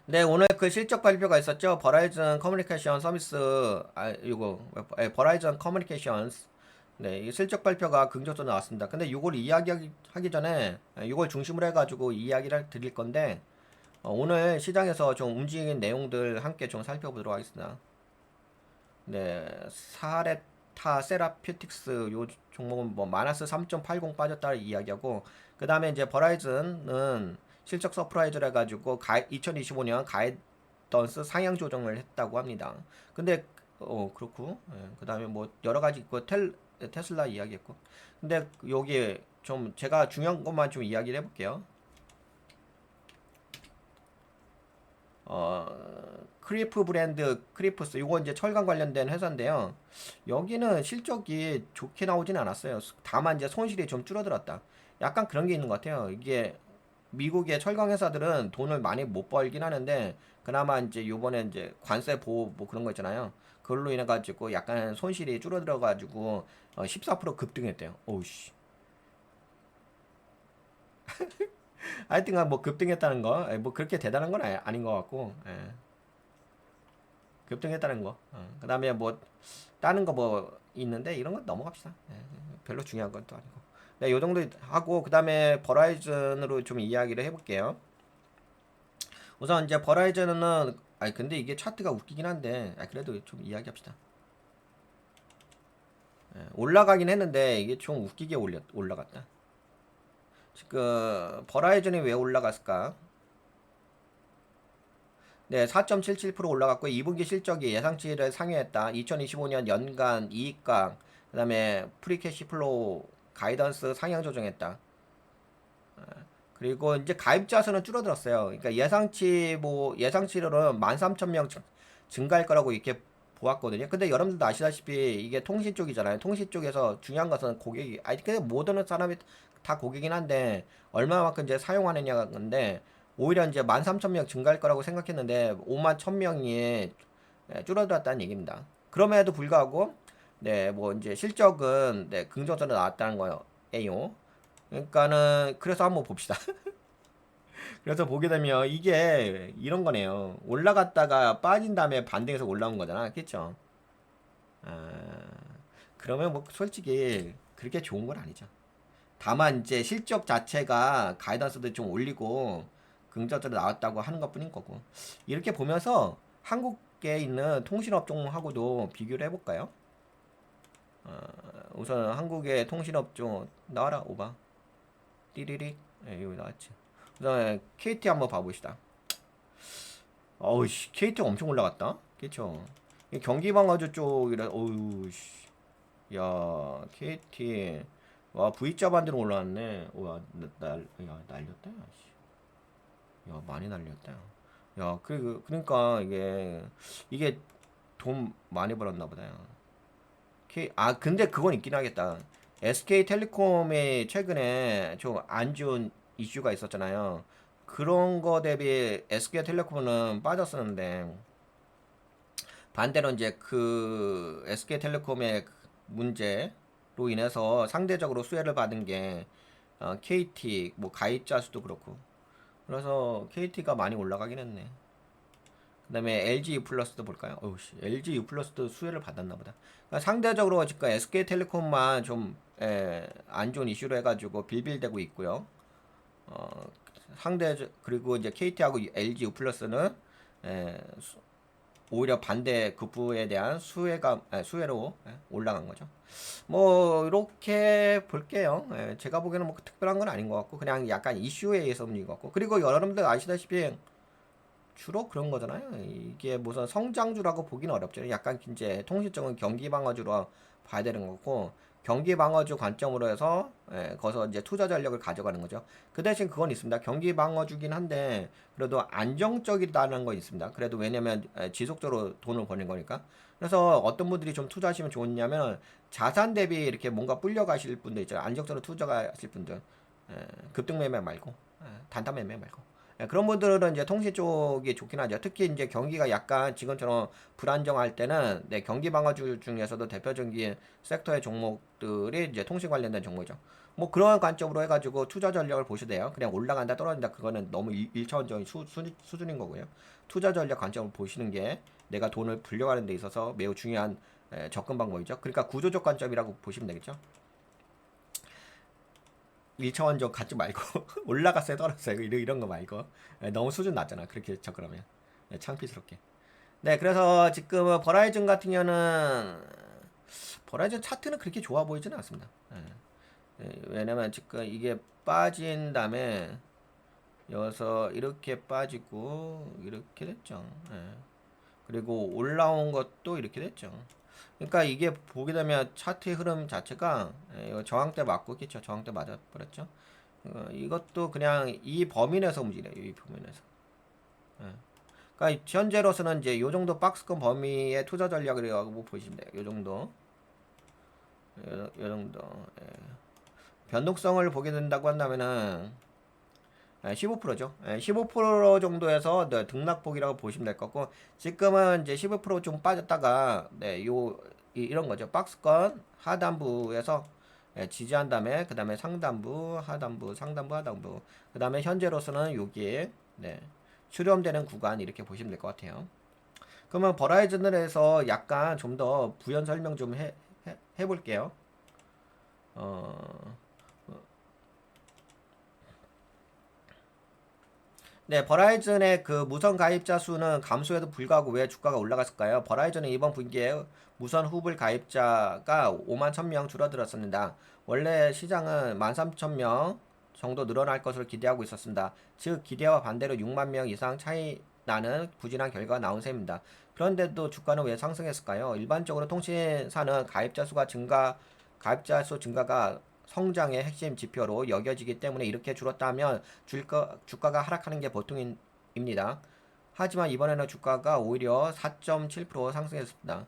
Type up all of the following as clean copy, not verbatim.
네, 오늘 그 실적 발표가 있었죠. 버라이즌 커뮤니케이션 서비스, 버라이즌 커뮤니케이션스. 네, 이 실적 발표가 긍정적으로 나왔습니다. 근데 이걸 이야기하기 전에 이걸 중심으로 해가지고 이야기를 드릴 건데, 오늘 시장에서 좀 움직인 내용들 함께 좀 살펴보도록 하겠습니다. 네, 사레타 세라피틱스 요 종목은 뭐 마이너스 3.80 빠졌다 이야기하고, 그 다음에 이제 버라이즌은 실적 서프라이즈를 해가지고 2025년 가이던스 상향 조정을 했다고 합니다. 근데 그렇고, 그 다음에 뭐 여러 가지 있고 테슬라 이야기했고, 근데 여기 좀 제가 중요한 것만 좀 이야기를 해볼게요. 어, 크리프 브랜드 크리프스 이거 이제 철강 관련된 회사인데요. 여기는 실적이 좋게 나오진 않았어요. 다만 이제 손실이 좀 줄어들었다. 약간 그런 게 있는 것 같아요. 이게 미국의 철강 회사들은 돈을 많이 못 벌긴 하는데 그나마 이제 요번에 이제 관세 보호 뭐 그런 거 있잖아요. 그걸로 인해 가지고 약간 손실이 줄어들어 가지고 14% 급등했대요. 오우씨. 하여튼간 뭐 급등했다는 거, 뭐 그렇게 대단한 건 아닌 것 같고, 급등했다는 거. 그 다음에 뭐, 다른 거 뭐 있는데, 이런 건 넘어갑시다. 별로 중요한 건 또 아니고. 네, 요 정도 하고, 그 다음에 버라이즌으로 좀 이야기를 해볼게요. 우선 이제 버라이즌은, 아니, 근데 이게 차트가 웃기긴 한데, 그래도 좀 이야기합시다. 올라가긴 했는데, 이게 좀 웃기게 올라갔다. 지금, 버라이즌이 왜 올라갔을까? 네, 4.77% 올라갔고 2분기 실적이 예상치를 상회했다. 2025년 연간 이익강, 그다음에 프리캐시플로우 가이던스 상향 조정했다. 그리고 이제 가입자 수는 줄어들었어요. 그러니까 예상치로는 13,000명 증가할 거라고 이렇게 보았거든요. 근데 여러분들도 아시다시피 이게 통신 쪽이잖아요. 통신 쪽에서 중요한 것은 고객이, 아니 근데 모든 사람이 다 고객이긴 한데 얼마만큼 이제 사용하느냐가 건데 오히려 이제 13,000명 증가할 거라고 생각했는데 5만 1,000명이 줄어들었다는 얘기입니다. 그럼에도 불구하고 네, 뭐 이제 실적은 네, 긍정적으로 나왔다는 거예요. 그러니까는 그래서 한번 봅시다. 그래서 보게 되면 이게 이런 거네요. 올라갔다가 빠진 다음에 반등해서 올라온 거잖아. 그렇죠? 아, 그러면 뭐 솔직히 그렇게 좋은 건 아니죠. 다만 이제 실적 자체가 가이던스도 좀 올리고 긍정적으로 나왔다고 하는 것뿐인 거고. 이렇게 보면서 한국에 있는 통신업종하고도 비교를 해볼까요? 우선 한국의 통신업종 나와라 오바. 띠리릭. 여기 나왔지. 그다음에 KT 한번 봐봅시다. 어우씨, KT 엄청 올라갔다. 그쵸? 경기방어주 쪽이라, 어우씨. 야, KT. 와, V자 반대로 올라왔네. 와, 야, 날렸다. 야, 씨. 야, 많이 날렸다. 야, 그러니까 이게 돈 많이 벌었나 보다. 야. 근데 그건 있긴 하겠다. SK텔레콤이 최근에 좀 안 좋은 이슈가 있었잖아요. 그런 거 대비 SK텔레콤은 빠졌었는데 반대로 이제 그 SK텔레콤의 문제로 인해서 상대적으로 수혜를 받은 게 KT 뭐 가입자 수도 그렇고 그래서 KT가 많이 올라가긴 했네. 그다음에 LG U 플러스도 볼까요? 어우씨, LG U 플러스도 수혜를 받았나 보다. 그러니까 상대적으로 지금 SK텔레콤만 좀 안 좋은 이슈로 해가지고 빌빌대고 있고요. 어, 그리고 이제 KT하고 LG U 플러스는 에, 오히려 반대 급부에 대한 수혜로 올라간 거죠. 뭐 이렇게 볼게요. 제가 보기에는 뭐 특별한 건 아닌 것 같고 그냥 약간 이슈에 의해서 움직인 것 같고 그리고 여러분들 아시다시피 주로 그런 거잖아요. 이게 무슨 성장주라고 보기는 어렵죠. 약간 이제 통신적인 경기 방어주로 봐야 되는 거고 경기 방어주 관점으로 해서 거기서 이제 투자 전략을 가져가는 거죠. 그 대신 그건 있습니다. 경기 방어주긴 한데 그래도 안정적이다는 건 있습니다. 그래도 왜냐면 지속적으로 돈을 버는 거니까. 그래서 어떤 분들이 좀 투자하시면 좋냐면 자산 대비 이렇게 뭔가 불려 가실 분들 있잖아요. 안정적으로 투자하실 분들 급등 매매 말고 단타 매매 말고. 그런 분들은 이제 통신 쪽이 좋긴 하죠. 특히 이제 경기가 약간 지금처럼 불안정할 때는 네, 경기 방어주 중에서도 대표적인 섹터의 종목들이 이제 통신 관련된 종목이죠. 뭐 그런 관점으로 해가지고 투자 전략을 보셔도 돼요. 그냥 올라간다 떨어진다 그거는 너무 1차원적인 수준인 거고요. 투자 전략 관점을 보시는 게 내가 돈을 불려가는 데 있어서 매우 중요한 접근 방법이죠. 그러니까 구조적 관점이라고 보시면 되겠죠. 1차원적 갖지 말고 올라갔어요 떨어졌어요 이런 거 말고 너무 수준 낮잖아 그렇게 접근하면 창피스럽게. 네, 그래서 지금 버라이즌 같은 경우는 버라이즌 차트는 그렇게 좋아 보이지는 않습니다. 왜냐면 지금 이게 빠진 다음에 여기서 이렇게 빠지고 이렇게 됐죠. 그리고 올라온 것도 이렇게 됐죠. 그러니까 이게 보게 되면 차트의 흐름 자체가 저항대 맞고 있겠죠. 저항대 맞아 버렸죠. 이것도 그냥 이 범위 내에서 움직이네요. 이 범위 내에서. 그러니까 현재로서는 이제 요 정도 박스권 범위의 투자 전략이라고 보시면 돼요. 요 정도. 요 정도. 변동성을 보게 된다고 한다면은 15%죠. 15% 정도에서 등락폭이라고 보시면 될 것 같고 지금은 이제 15%좀 빠졌다가 이런 거죠. 박스권 하단부에서 지지한 다음에 그 다음에 상단부, 하단부, 상단부, 하단부 그 다음에 현재로서는 여기에 수렴되는 구간 이렇게 보시면 될 것 같아요. 그러면 버라이즌을 해서 약간 좀 더 부연 설명 좀 해볼게요. 네, 버라이즌의 그 무선 가입자 수는 감소에도 불구하고 왜 주가가 올라갔을까요? 버라이즌은 이번 분기에 무선 후불 가입자가 5만 1,000명 줄어들었습니다. 원래 시장은 13,000명 정도 늘어날 것으로 기대하고 있었습니다. 즉 기대와 반대로 6만 명 이상 차이 나는 부진한 결과가 나온 셈입니다. 그런데도 주가는 왜 상승했을까요? 일반적으로 통신사는 가입자 수 증가가 성장의 핵심 지표로 여겨지기 때문에 이렇게 줄었다면 주가가 하락하는 게 보통입니다. 하지만 이번에는 주가가 오히려 4.7% 상승했습니다.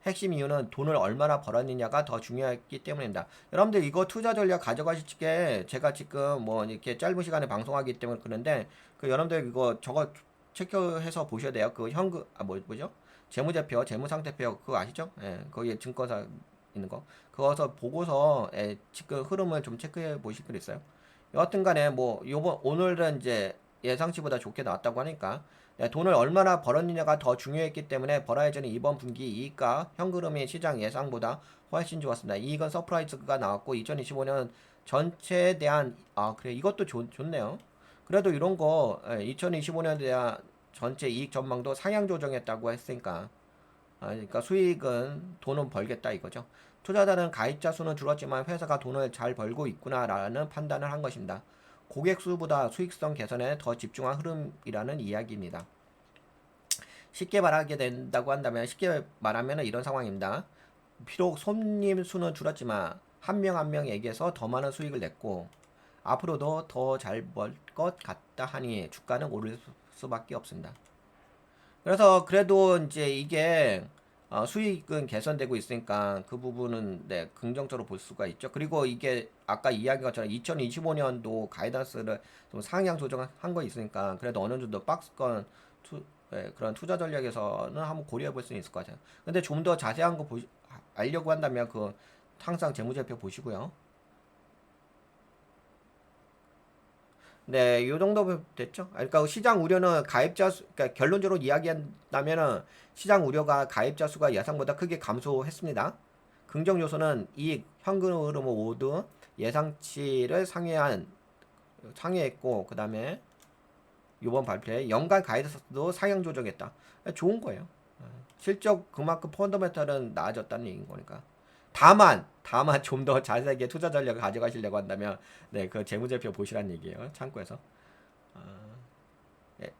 핵심 이유는 돈을 얼마나 벌었느냐가 더 중요했기 때문입니다. 여러분들 이거 투자 전략 가져가실 게 제가 지금 뭐 이렇게 짧은 시간에 방송하기 때문에 그런데 여러분들 이거 저거 체크해서 보셔야 돼요. 그 현금 뭐죠? 재무제표, 재무상태표 그거 아시죠? 예, 거기에 증권사 있는 거. 그거서 보고서 지금 흐름을 좀 체크해 보실 필요 있어요. 여하튼 간에 뭐 오늘은 이제 예상치보다 좋게 나왔다고 하니까 돈을 얼마나 벌었느냐가 더 중요했기 때문에 버라이즌이 이번 분기 이익과 현금흐름이 시장 예상보다 훨씬 좋았습니다. 이익은 서프라이즈가 나왔고 2025년 전체에 대한 그래 이것도 좋네요. 그래도 이런 거 2025년에 대한 전체 이익 전망도 상향 조정했다고 했으니까 그러니까 수익은 돈은 벌겠다 이거죠. 투자자는 가입자 수는 줄었지만 회사가 돈을 잘 벌고 있구나라는 판단을 한 것입니다. 고객 수보다 수익성 개선에 더 집중한 흐름이라는 이야기입니다. 쉽게 말하게 된다고 한다면 쉽게 말하면 이런 상황입니다. 비록 손님 수는 줄었지만 한 명 한 명에게서 더 많은 수익을 냈고 앞으로도 더 잘 벌 것 같다 하니 주가는 오를 수밖에 없습니다. 그래서 그래도 이제 이게 수익은 개선되고 있으니까 그 부분은 긍정적으로 볼 수가 있죠. 그리고 이게 아까 이야기한 것처럼 2025년도 가이던스를 좀 상향 조정한 거 있으니까 그래도 어느 정도 박스권 그런 투자 전략에서는 한번 고려해 볼 수 있을 것 같아요. 근데 좀 더 자세한 거 알려고 한다면 항상 재무제표 보시고요. 네, 요 정도 됐죠. 그러니까 시장 우려는 그러니까 결론적으로 이야기한다면은 시장 우려가 가입자 수가 예상보다 크게 감소했습니다. 긍정 요소는 이익, 현금 흐름 모두 예상치를 상회했고, 그 다음에 이번 발표에 연간 가이드도 상향 조정했다. 좋은 거예요. 실적 그만큼 펀더멘털은 나아졌다는 얘기인 거니까. 다만 좀 더 자세하게 투자 전략을 가져가시려고 한다면 그 재무제표 보시란 얘기예요. 참고해서. 예.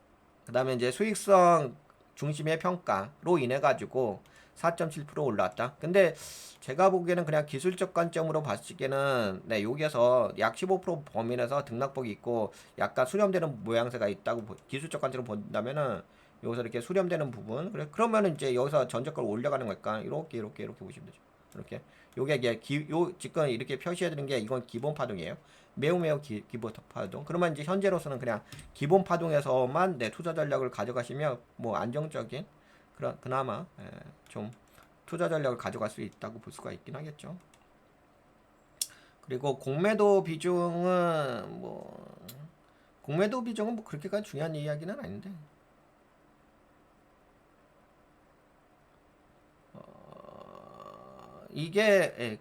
그다음에 이제 수익성 중심의 평가로 인해 가지고 4.7% 올라왔다. 근데 제가 보기에는 그냥 기술적 관점으로 봤을 때는 여기에서 약 15% 범위 내에서 등락폭이 있고 약간 수렴되는 모양새가 있다고 기술적 관점으로 본다면은 여기서 이렇게 수렴되는 부분 그러면은 이제 여기서 전저가를 올려가는 거니까 이렇게 보시면 되죠. 이렇게 요게 이게 지금 이렇게 표시해 드린 게 이건 기본 파동이에요. 매우 기본 파동. 그러면 이제 현재로서는 그냥 기본 파동에서만 투자 전략을 가져가시면 뭐 안정적인 그나마 좀 투자 전략을 가져갈 수 있다고 볼 수가 있긴 하겠죠. 그리고 공매도 비중은 공매도 비중은 그렇게까지 중요한 이야기는 아닌데.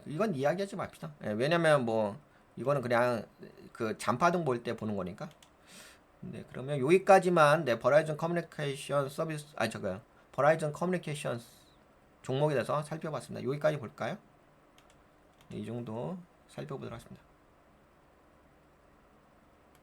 이건 이야기하지 맙시다. 왜냐면 이거는 그냥 그 잔파등 볼 때 보는 거니까. 네, 그러면 여기까지만 버라이즌 커뮤니케이션 서비스 버라이즌 커뮤니케이션 종목에 대해서 살펴봤습니다. 여기까지 볼까요? 이 정도 살펴보도록 하겠습니다.